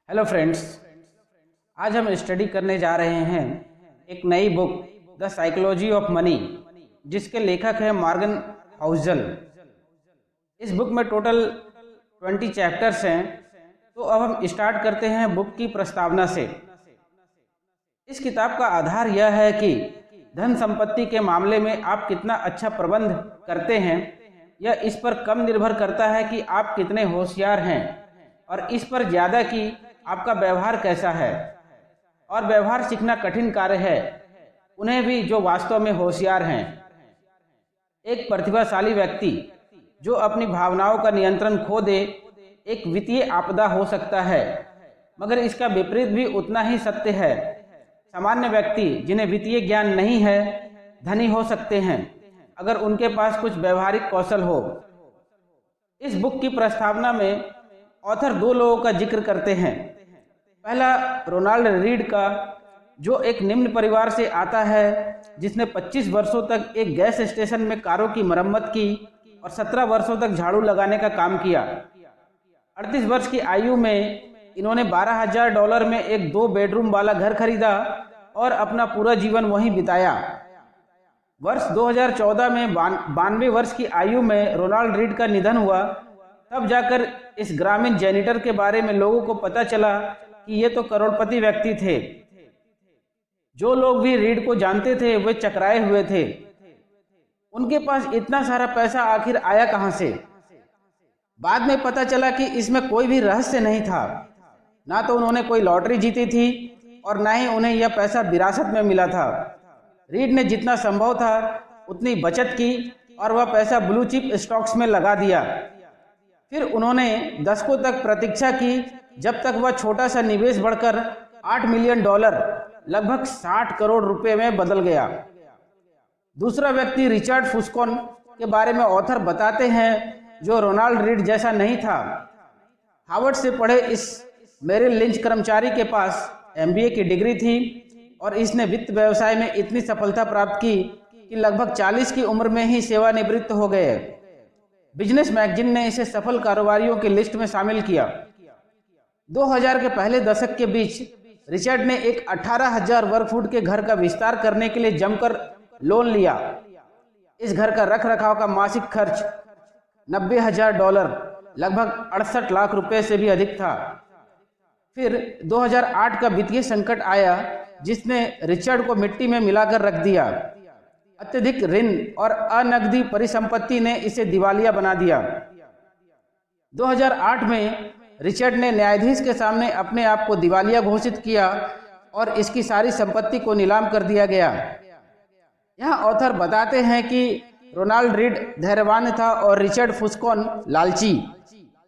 Hello friends, आज हम study करने जा रहे हैं एक नई book the psychology of money, जिसके लेखक हैं मॉर्गन हाउसल। इस बुक में टोटल 20 चैप्टर्स हैं। तो अब हम स्टार्ट करते हैं बुक की प्रस्तावना से। इस किताब का आधार यह है कि धन संपत्ति के मामले में आप कितना अच्छा प्रबंध करते हैं, यह इस पर कम निर्भर करता है कि आप कितने होशियार हैं, और इस पर ज़्यादा कि आपका व्यवहार कैसा है। और व्यवहार सीखना कठिन कार्य है, उन्हें भी जो वास्तव में होशियार हैं। एक प्रतिभाशाली व्यक्ति जो अपनी भावनाओं का नियंत्रण खो दे एक वित्तीय आपदा हो सकता है, मगर इसका विपरीत भी उतना ही सत्य है। सामान्य व्यक्ति जिन्हें वित्तीय ज्ञान नहीं है धनी हो सकते हैं अगर उनके पास कुछ व्यवहारिक कौशल हो। इस बुक की प्रस्तावना में ऑथर दो लोगों का जिक्र करते हैं। पहला रोनाल्ड रीड का, जो एक निम्न परिवार से आता है, जिसने 25 वर्षों तक एक गैस स्टेशन में कारों की मरम्मत की और 17 वर्षों तक झाड़ू लगाने का काम किया। 38 वर्ष की आयु में इन्होंने $12,000 में एक 2 बेडरूम वाला घर खरीदा और अपना पूरा जीवन वहीं बिताया। वर्ष 2014 में 92 वर्ष की आयु में रोनाल्ड रीड का निधन हुआ। तब जाकर इस ग्रामीण जैनिटर के बारे में लोगों को पता चला कि ये तो करोड़पति व्यक्ति थे। जो लोग भी रीड को जानते थे वे चकराए हुए थे। उनके पास इतना सारा पैसा आखिर आया कहां से? बाद में पता चला कि इसमें कोई भी रहस्य नहीं था। ना तो उन्होंने कोई लॉटरी जीती थी और ना ही उन्हें यह पैसा विरासत में मिला था। रीड ने जितना संभव था उतनी बचत की और वह पैसा ब्लू चिप स्टॉक्स में लगा दिया। फिर उन्होंने दशकों तक प्रतीक्षा की, जब तक वह छोटा सा निवेश बढ़कर $8 मिलियन लगभग 60 करोड़ रुपए में बदल गया। दूसरा व्यक्ति रिचर्ड फुस्कोन के बारे में ऑथर बताते हैं, जो रोनाल्ड रीड जैसा नहीं था। हार्वर्ड से पढ़े इस मेरिल लिंच कर्मचारी के पास MBA की डिग्री थी और इसने वित्त व्यवसाय में इतनी सफलता प्राप्त की कि लगभग 40 की उम्र में ही सेवानिवृत्त हो गए। बिजनेस मैगजीन ने इसे सफल कारोबारियों की लिस्ट में शामिल किया। 2000 के पहले दशक के बीच रिचर्ड ने एक 18,000 वर्ग फुट के घर का विस्तार करने के लिए जमकर लोन लिया। इस घर का रख रखाव का मासिक खर्च $90,000 लगभग 68 लाख रुपए से भी अधिक था। फिर 2008 का वित्तीय संकट आया, जिसने रिचर्ड को मिट्टी में मिलाकर रख दिया। अत्यधिक ऋण और अनगदी परिसंपत्ति ने इसे दिवालिया बना दिया। 2008 में रिचर्ड ने न्यायाधीश के सामने अपने आप को दिवालिया घोषित किया और इसकी सारी संपत्ति को नीलाम कर दिया गया। यहाँ ऑथर बताते हैं कि रोनाल्ड रीड धैर्यवान था और रिचर्ड फुस्कोन लालची,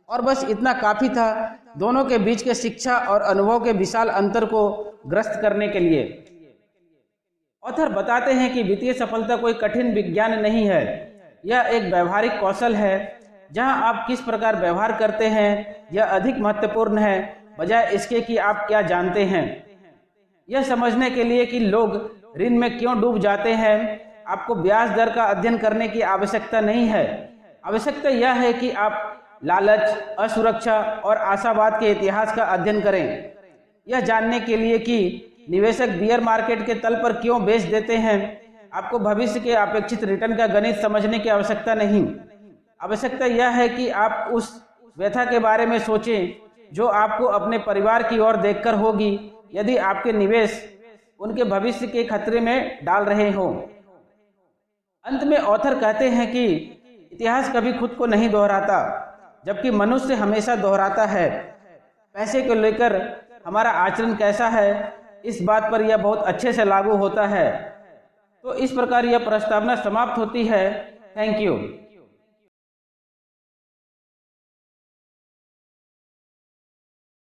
और बस इतना काफी था दोनों के बीच के शिक्षा और अनुभव के विशाल अंतर को ग्रस्त करने के लिए। ऑथर बताते हैं कि वित्तीय सफलता कोई कठिन विज्ञान नहीं है, यह एक व्यवहारिक कौशल है। जहां आप किस प्रकार व्यवहार करते हैं यह अधिक महत्वपूर्ण है, बजाय इसके कि आप क्या जानते हैं। यह समझने के लिए कि लोग ऋण में क्यों डूब जाते हैं, आपको ब्याज दर का अध्ययन करने की आवश्यकता नहीं है। आवश्यकता यह है कि आप लालच, असुरक्षा और आशावाद के इतिहास का अध्ययन करें, यह जानने के लिए कि निवेशक बियर मार्केट के तल पर क्यों बेच देते हैं। आपको भविष्य के अपेक्षित रिटर्न का गणित समझने की आवश्यकता नहीं। आवश्यकता यह है कि आप उस व्यथा के बारे में सोचें जो आपको अपने परिवार की ओर देखकर होगी यदि आपके निवेश उनके भविष्य के खतरे में डाल रहे हों। अंत में ऑथर कहते हैं कि इतिहास कभी खुद को नहीं दोहराता, जबकि मनुष्य हमेशा दोहराता है। पैसे को लेकर हमारा आचरण कैसा है, इस बात पर यह बहुत अच्छे से लागू होता है। तो इस प्रकार यह प्रस्तावना समाप्त होती है। Thank you.